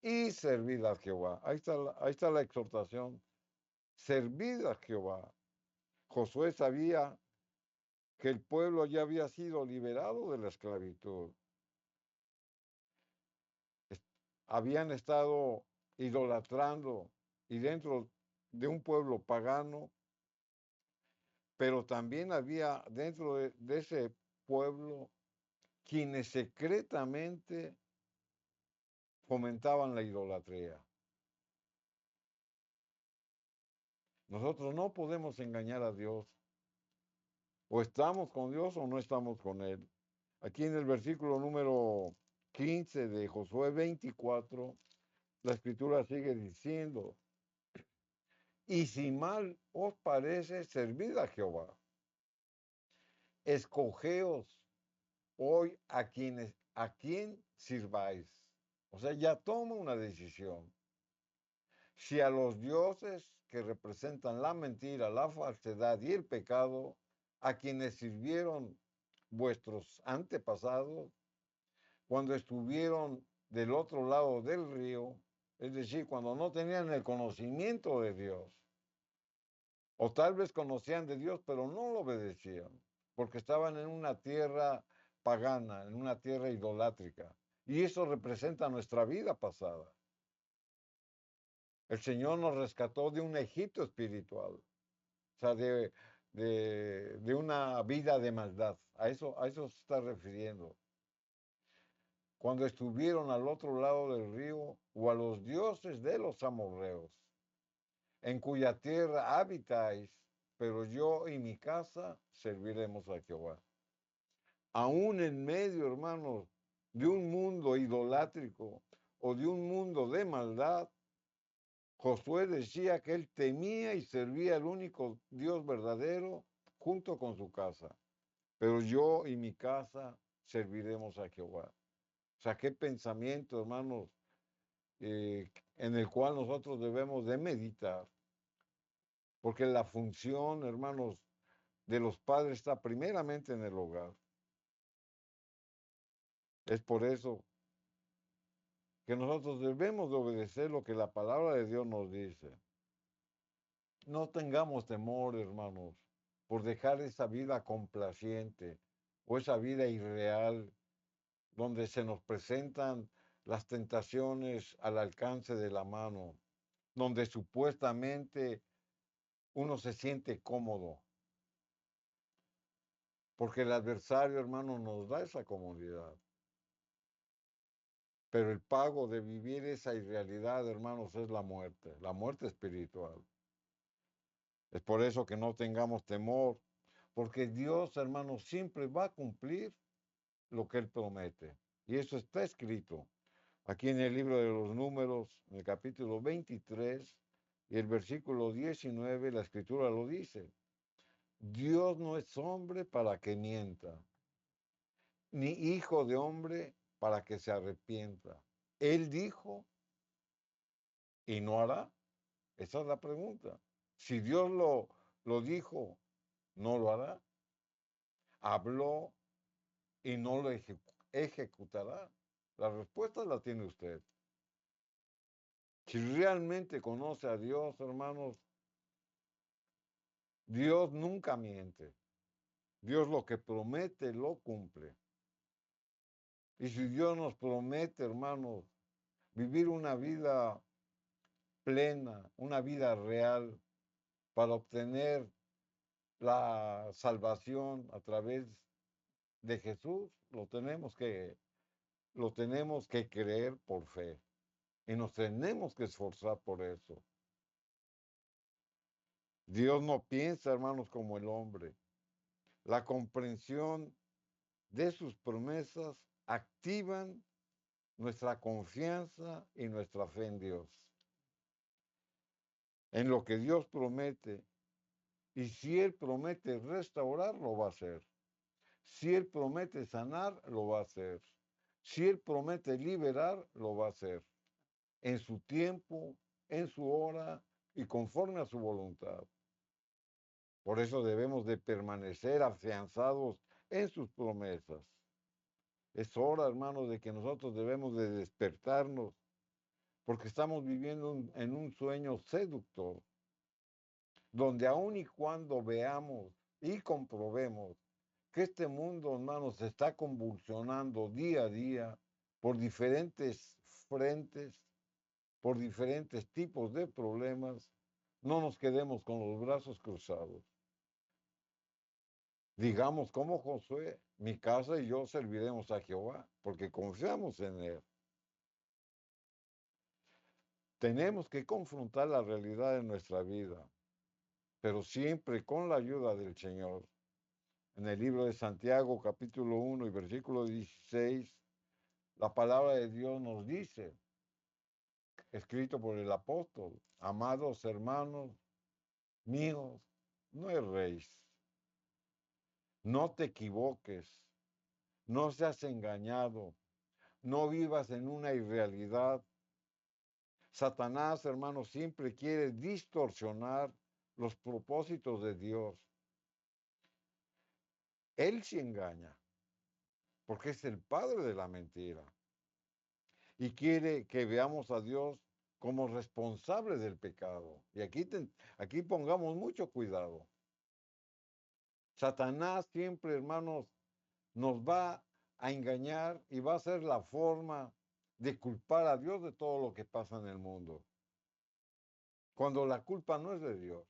Y servid a Jehová. Ahí está la exhortación. Servid a Jehová. Josué sabía que el pueblo ya había sido liberado de la esclavitud. habían estado idolatrando y dentro de un pueblo pagano, pero también había dentro de ese pueblo quienes secretamente fomentaban la idolatría. Nosotros no podemos engañar a Dios. O estamos con Dios o no estamos con Él. Aquí en el versículo número 15 de Josué 24, la escritura sigue diciendo, y si mal os parece, servid a Jehová. Escogeos hoy a quién sirváis. O sea, ya toma una decisión. Si a los dioses que representan la mentira, la falsedad y el pecado, a quienes sirvieron vuestros antepasados cuando estuvieron del otro lado del río, es decir, cuando no tenían el conocimiento de Dios, o tal vez conocían de Dios, pero no lo obedecían, porque estaban en una tierra pagana, en una tierra idolátrica. Y eso representa nuestra vida pasada. El Señor nos rescató de un Egipto espiritual, o sea, de una vida de maldad. A eso se está refiriendo. Cuando estuvieron al otro lado del río, o a los dioses de los amorreos, en cuya tierra habitáis, pero yo y mi casa serviremos a Jehová. Aún en medio, hermanos, de un mundo idolátrico o de un mundo de maldad, Josué decía que él temía y servía al único Dios verdadero junto con su casa. Pero yo y mi casa serviremos a Jehová. O sea, qué pensamiento, hermanos, en el cual nosotros debemos de meditar. Porque la función, hermanos, de los padres está primeramente en el hogar. Es por eso que nosotros debemos de obedecer lo que la palabra de Dios nos dice. No tengamos temor, hermanos, por dejar esa vida complaciente o esa vida irreal donde se nos presentan las tentaciones al alcance de la mano, donde supuestamente uno se siente cómodo, porque el adversario, hermano, nos da esa comodidad. Pero el pago de vivir esa irrealidad, hermanos, es la muerte espiritual. Es por eso que no tengamos temor, porque Dios, hermanos, siempre va a cumplir lo que Él promete. Y eso está escrito aquí en el libro de los Números, en el capítulo 23 y el versículo 19, la escritura lo dice. Dios no es hombre para que mienta, ni hijo de hombre para que se arrepienta. Él dijo y no hará. Esa es la pregunta. Si Dios lo dijo, ¿no lo hará? Habló y no lo ejecutará. La respuesta la tiene usted. Si realmente conoce a Dios, hermanos, Dios nunca miente. Dios lo que promete, lo cumple. Y si Dios nos promete, hermanos, vivir una vida plena, una vida real, para obtener la salvación a través de Jesús, lo tenemos que creer por fe. Y nos tenemos que esforzar por eso. Dios no piensa, hermanos, como el hombre. La comprensión de sus promesas activan nuestra confianza y nuestra fe en Dios. En lo que Dios promete. Y si Él promete restaurar, lo va a hacer. Si Él promete sanar, lo va a hacer. Si Él promete liberar, lo va a hacer. En su tiempo, en su hora y conforme a su voluntad. Por eso debemos de permanecer afianzados en sus promesas. Es hora, hermanos, de que nosotros debemos de despertarnos, porque estamos viviendo en un sueño seductor, donde aun y cuando veamos y comprobemos que este mundo, hermanos, se está convulsionando día a día por diferentes frentes, por diferentes tipos de problemas, no nos quedemos con los brazos cruzados. Digamos como Josué, mi casa y yo serviremos a Jehová, porque confiamos en Él. Tenemos que confrontar la realidad de nuestra vida, pero siempre con la ayuda del Señor. En el libro de Santiago, capítulo 1 y versículo 16, la palabra de Dios nos dice, escrito por el apóstol, amados hermanos míos, no erréis, no te equivoques, no seas engañado, no vivas en una irrealidad. Satanás, hermanos, siempre quiere distorsionar los propósitos de Dios. Él sí engaña, porque es el padre de la mentira. Y quiere que veamos a Dios como responsable del pecado. Y aquí pongamos mucho cuidado. Satanás siempre, hermanos, nos va a engañar y va a ser la forma de culpar a Dios de todo lo que pasa en el mundo, cuando la culpa no es de Dios.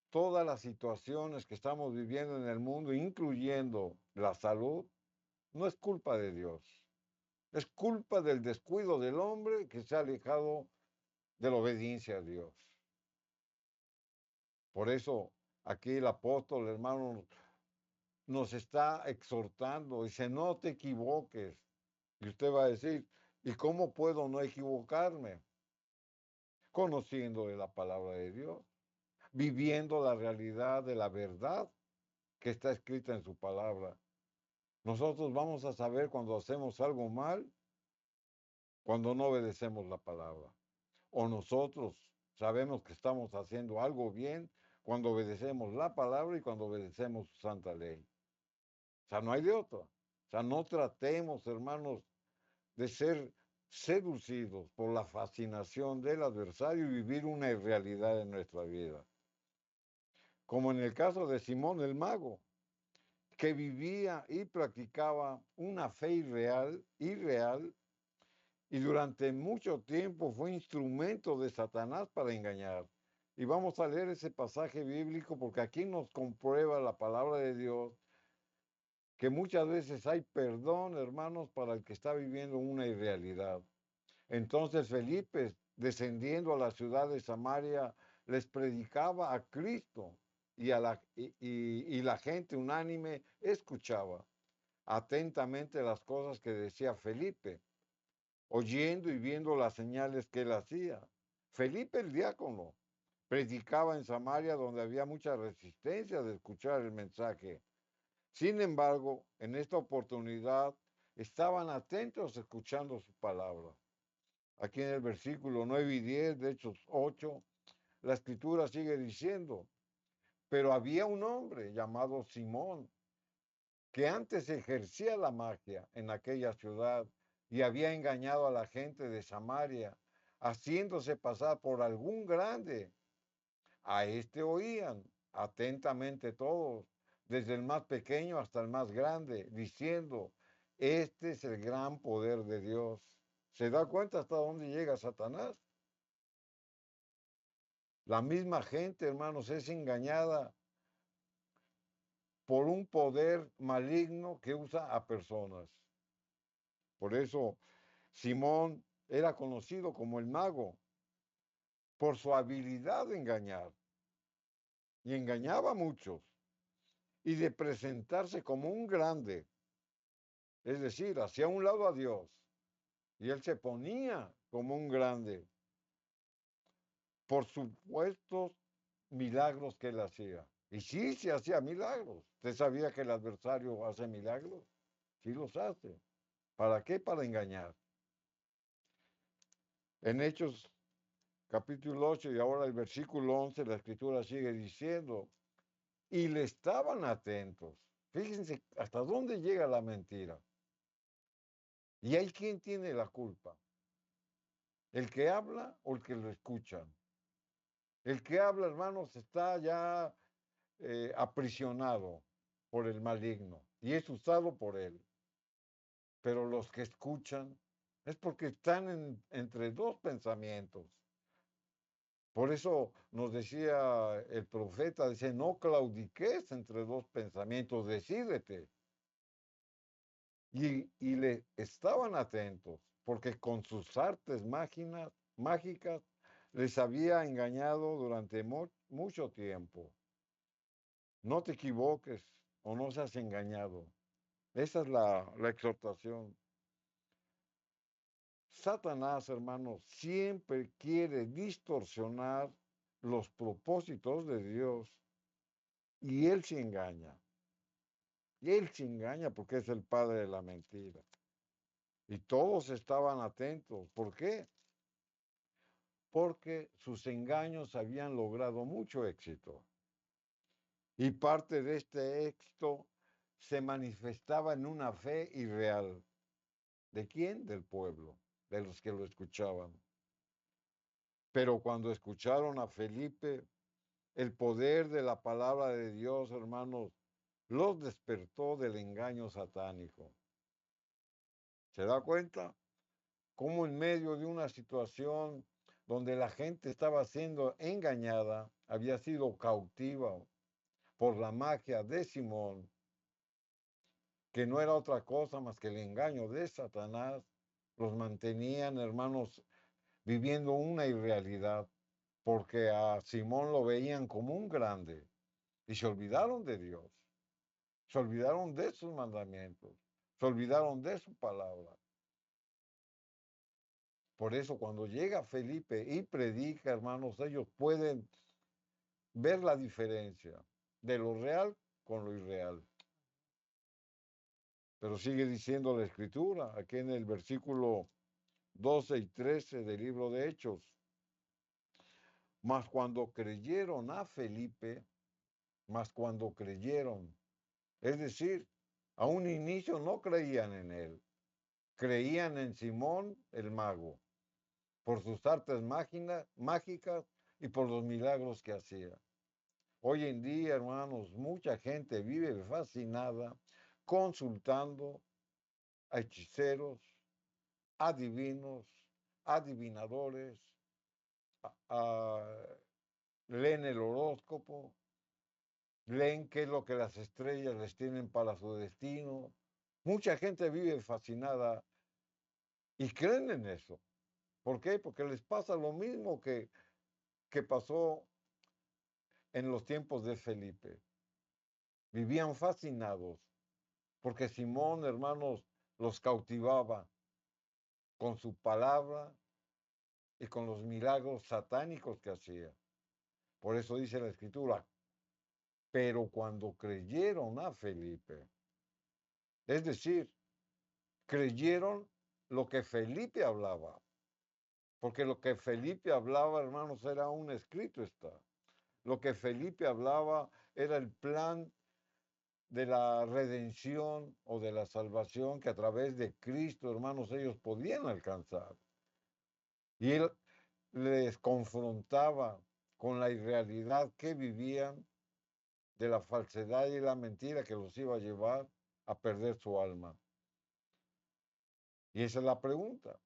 Todas las situaciones que estamos viviendo en el mundo, incluyendo la salud, no es culpa de Dios. Es culpa del descuido del hombre que se ha alejado de la obediencia a Dios. Por eso aquí el apóstol, hermano, nos está exhortando. Dice, no te equivoques. Y usted va a decir, ¿y cómo puedo no equivocarme? Conociendo de la palabra de Dios, viviendo la realidad de la verdad que está escrita en su palabra. Nosotros vamos a saber cuando hacemos algo mal, cuando no obedecemos la palabra. O nosotros sabemos que estamos haciendo algo bien cuando obedecemos la palabra y cuando obedecemos su santa ley. O sea, no hay de otra. O sea, no tratemos, hermanos, de ser seducidos por la fascinación del adversario y vivir una irrealidad en nuestra vida. Como en el caso de Simón el mago, que vivía y practicaba una fe irreal, y durante mucho tiempo fue instrumento de Satanás para engañar. Y vamos a leer ese pasaje bíblico porque aquí nos comprueba la palabra de Dios que muchas veces hay perdón, hermanos, para el que está viviendo una irrealidad. Entonces Felipe, descendiendo a la ciudad de Samaria, les predicaba a Cristo y la gente unánime escuchaba atentamente las cosas que decía Felipe, oyendo y viendo las señales que él hacía. Felipe el diácono predicaba en Samaria donde había mucha resistencia de escuchar el mensaje. Sin embargo, en esta oportunidad estaban atentos escuchando su palabra. Aquí en el versículo 9 y 10 de Hechos 8, la escritura sigue diciendo, pero había un hombre llamado Simón, que antes ejercía la magia en aquella ciudad y había engañado a la gente de Samaria, haciéndose pasar por algún grande. A este oían atentamente todos, desde el más pequeño hasta el más grande, diciendo, este es el gran poder de Dios. ¿Se da cuenta hasta dónde llega Satanás? La misma gente, hermanos, es engañada por un poder maligno que usa a personas. Por eso Simón era conocido como el mago, por su habilidad de engañar. Y engañaba a muchos. Y de presentarse como un grande. Es decir, hacía un lado a Dios. Y él se ponía como un grande por supuestos milagros que él hacía. Y sí, se hacía milagros. ¿Usted sabía que el adversario hace milagros? Sí los hace. ¿Para qué? Para engañar. En Hechos capítulo 8 y ahora el versículo 11, la escritura sigue diciendo, y le estaban atentos. Fíjense hasta dónde llega la mentira. Y hay quien tiene la culpa. ¿El que habla o el que lo escucha? El que habla, hermanos, está ya aprisionado por el maligno y es usado por él. Pero los que escuchan, Es porque están entre dos pensamientos. Por eso nos decía el profeta, dice, no claudiques entre dos pensamientos, decídete. Y le estaban atentos, porque con sus artes mágicas les había engañado durante mucho tiempo. No te equivoques o no seas engañado. Esa es la exhortación. Satanás, hermanos, siempre quiere distorsionar los propósitos de Dios y él se engaña. Y él se engaña porque es el padre de la mentira. Y todos estaban atentos. ¿Por qué? Porque sus engaños habían logrado mucho éxito. Y parte de este éxito se manifestaba en una fe irreal. ¿De quién? Del pueblo, de los que lo escuchaban. Pero cuando escucharon a Felipe, el poder de la palabra de Dios, hermanos, los despertó del engaño satánico. ¿Se da cuenta? Cómo en medio de una situación donde la gente estaba siendo engañada, había sido cautiva por la magia de Simón, que no era otra cosa más que el engaño de Satanás, los mantenían, hermanos, viviendo una irrealidad, porque a Simón lo veían como un grande y se olvidaron de Dios, se olvidaron de sus mandamientos, se olvidaron de su palabra. Por eso cuando llega Felipe y predica, hermanos, ellos pueden ver la diferencia de lo real con lo irreal. Pero sigue diciendo la Escritura, aquí en el versículo 12 y 13 del libro de Hechos. Mas cuando creyeron a Felipe, es decir, a un inicio no creían en él, creían en Simón el mago, por sus artes mágicas y por los milagros que hacía. Hoy en día, hermanos, mucha gente vive fascinada consultando a hechiceros, adivinos, adivinadores, leen el horóscopo, leen qué es lo que las estrellas les tienen para su destino. Mucha gente vive fascinada y creen en eso. ¿Por qué? Porque les pasa lo mismo que pasó en los tiempos de Felipe. Vivían fascinados porque Simón, hermanos, los cautivaba con su palabra y con los milagros satánicos que hacía. Por eso dice la Escritura, pero cuando creyeron a Felipe, es decir, creyeron lo que Felipe hablaba, porque lo que Felipe hablaba, hermanos, era un escrito está. Lo que Felipe hablaba era el plan de la redención o de la salvación que a través de Cristo, hermanos, ellos podían alcanzar. Y él les confrontaba con la irrealidad que vivían, de la falsedad y la mentira que los iba a llevar a perder su alma. Y esa es la pregunta.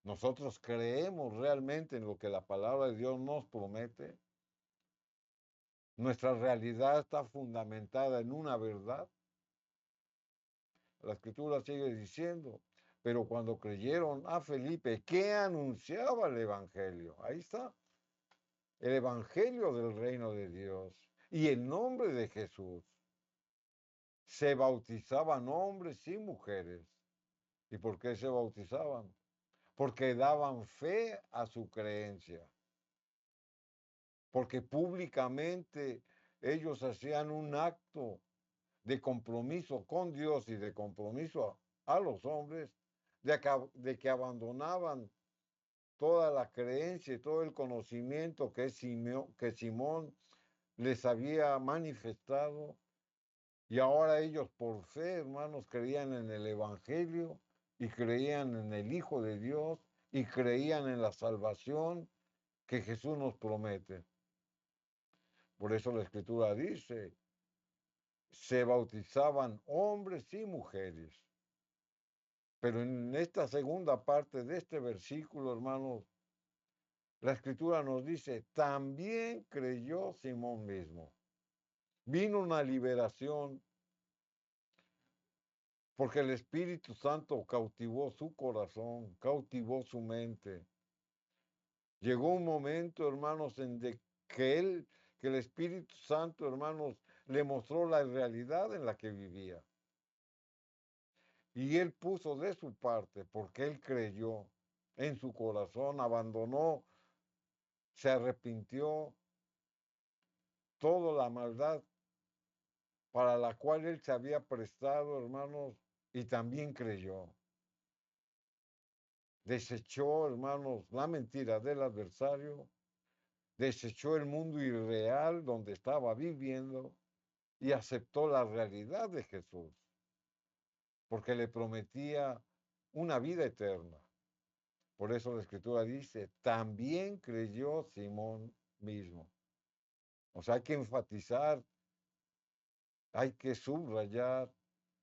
¿Nosotros creemos realmente en lo que la palabra de Dios nos promete? ¿Nuestra realidad está fundamentada en una verdad? La Escritura sigue diciendo, pero cuando creyeron a Felipe, que anunciaba el Evangelio, ahí está, el Evangelio del reino de Dios y el nombre de Jesús, se bautizaban hombres y mujeres. ¿Y por qué se bautizaban? Porque daban fe a su creencia, porque públicamente ellos hacían un acto de compromiso con Dios y de compromiso a los hombres, de que abandonaban toda la creencia y todo el conocimiento que Simón les había manifestado. Y ahora ellos por fe, hermanos, creían en el Evangelio y creían en el Hijo de Dios y creían en la salvación que Jesús nos promete. Por eso la Escritura dice, se bautizaban hombres y mujeres. Pero en esta segunda parte de este versículo, hermanos, la Escritura nos dice, también creyó Simón mismo. Vino una liberación porque el Espíritu Santo cautivó su corazón, cautivó su mente. Llegó un momento, hermanos, que el Espíritu Santo, hermanos, le mostró la realidad en la que vivía. Y él puso de su parte porque él creyó en su corazón, abandonó, se arrepintió toda la maldad para la cual él se había prestado, hermanos, y también creyó. Desechó, hermanos, la mentira del adversario, desechó el mundo irreal donde estaba viviendo y aceptó la realidad de Jesús, porque le prometía una vida eterna. Por eso la Escritura dice, también creyó Simón mismo. O sea, hay que enfatizar, hay que subrayar,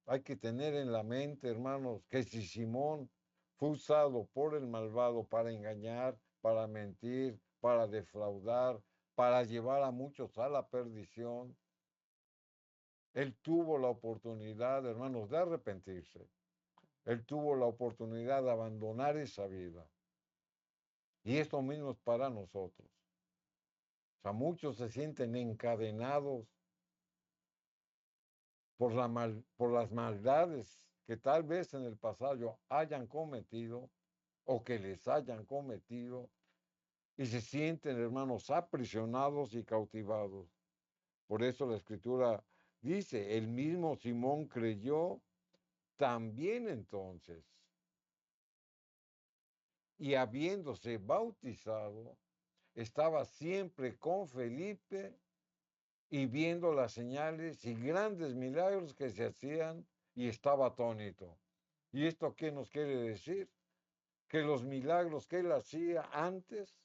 hay que tener en la mente, hermanos, que si Simón fue usado por el malvado para engañar, para mentir, para defraudar, para llevar a muchos a la perdición, él tuvo la oportunidad, hermanos, de arrepentirse. Él tuvo la oportunidad de abandonar esa vida. Y esto mismo es para nosotros. O sea, muchos se sienten encadenados por las maldades que tal vez en el pasado hayan cometido o que les hayan cometido y se sienten, hermanos, aprisionados y cautivados. Por eso la Escritura dice, el mismo Simón creyó también entonces, y habiéndose bautizado, estaba siempre con Felipe y viendo las señales y grandes milagros que se hacían y estaba atónito. ¿Y esto qué nos quiere decir? Que los milagros que él hacía antes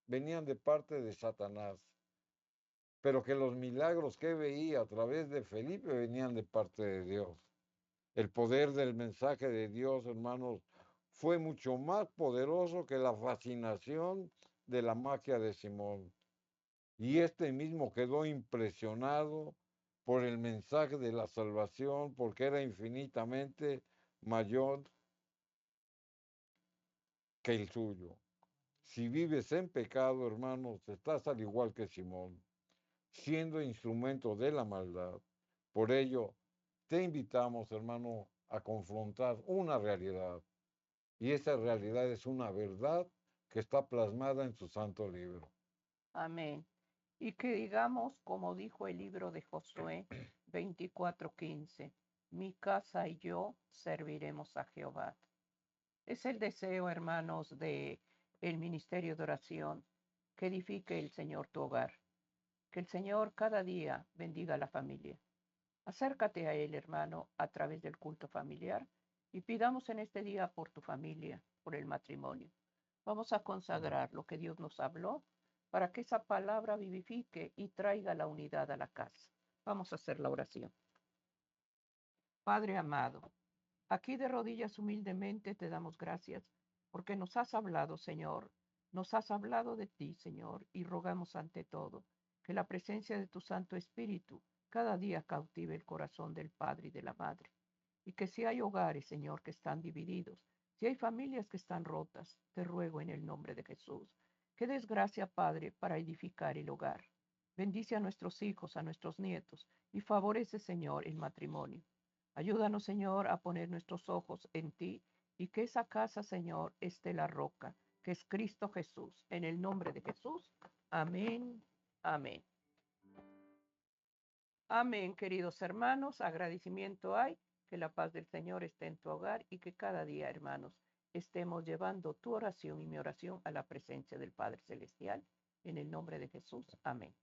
venían de parte de Satanás, pero que los milagros que veía a través de Felipe venían de parte de Dios. El poder del mensaje de Dios, hermanos, fue mucho más poderoso que la fascinación de la magia de Simón. Y este mismo quedó impresionado por el mensaje de la salvación, porque era infinitamente mayor que el suyo. Si vives en pecado, hermanos, estás al igual que Simón, siendo instrumento de la maldad. Por ello, te invitamos, hermano, a confrontar una realidad. Y esa realidad es una verdad que está plasmada en su santo libro. Amén. Y que digamos, como dijo el libro de Josué 24:15, mi casa y yo serviremos a Jehová. Es el deseo, hermanos, de el ministerio de oración, que edifique el Señor tu hogar, que el Señor cada día bendiga a la familia. Acércate a Él, hermano, a través del culto familiar y pidamos en este día por tu familia, por el matrimonio. Vamos a consagrar lo que Dios nos habló para que esa palabra vivifique y traiga la unidad a la casa. Vamos a hacer la oración. Padre amado, aquí de rodillas humildemente te damos gracias porque nos has hablado, Señor. Nos has hablado de ti, Señor, y rogamos ante todo que la presencia de tu Santo Espíritu cada día cautive el corazón del Padre y de la Madre. Y que si hay hogares, Señor, que están divididos, si hay familias que están rotas, te ruego en el nombre de Jesús, que des gracia, Padre, para edificar el hogar. Bendice a nuestros hijos, a nuestros nietos, y favorece, Señor, el matrimonio. Ayúdanos, Señor, a poner nuestros ojos en ti y que esa casa, Señor, esté la roca, que es Cristo Jesús. En el nombre de Jesús. Amén. Amén. Amén, queridos hermanos. Agradecimiento hay. Que la paz del Señor esté en tu hogar y que cada día, hermanos, estemos llevando tu oración y mi oración a la presencia del Padre Celestial. En el nombre de Jesús. Amén.